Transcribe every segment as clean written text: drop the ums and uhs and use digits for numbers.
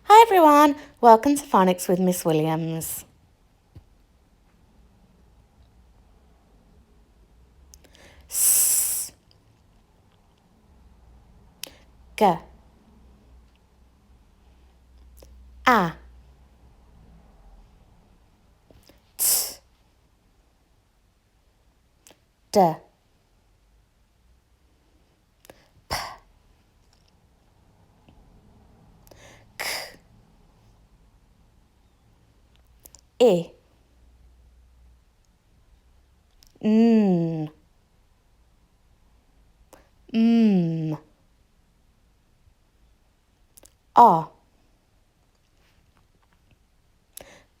Hi everyone, welcome to Phonics with Miss Williams. S, G, A, T, D, P, K, I, N, M, O,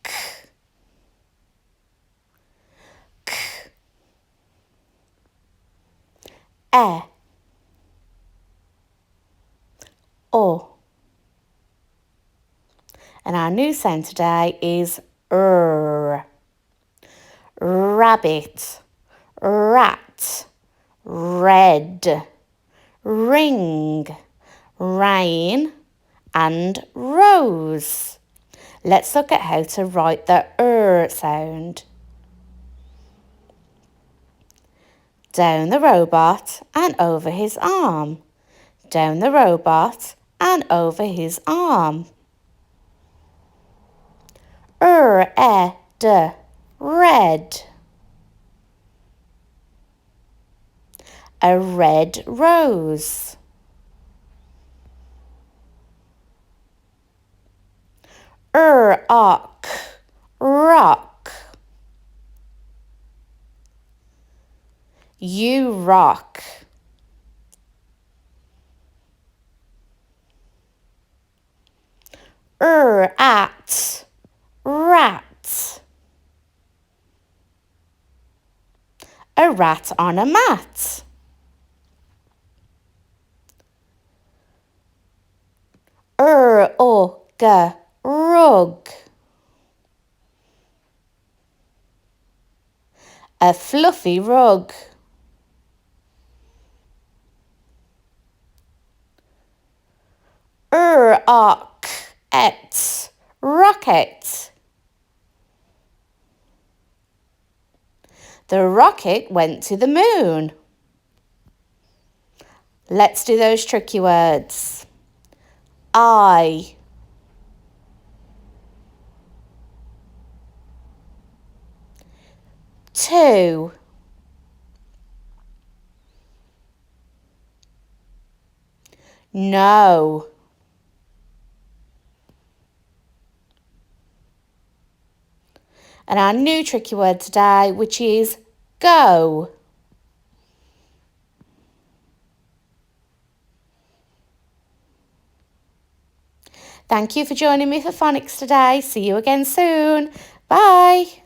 K, K, E, O. And our new sound today is R. Rabbit, rat, red, ring, rain and rose. Let's look at how to write the sound. Down the robot and over his arm. Down the robot and over his arm. D, red. A red rose. Rock, rock. You rock. At, rat. A rat on a mat. Rug. A fluffy rug. Rocket. The rocket went to the moon. Let's do those tricky words. I. Two. No. And our new tricky word today, which is go. Thank you for joining me for Phonics today. See you again soon. Bye.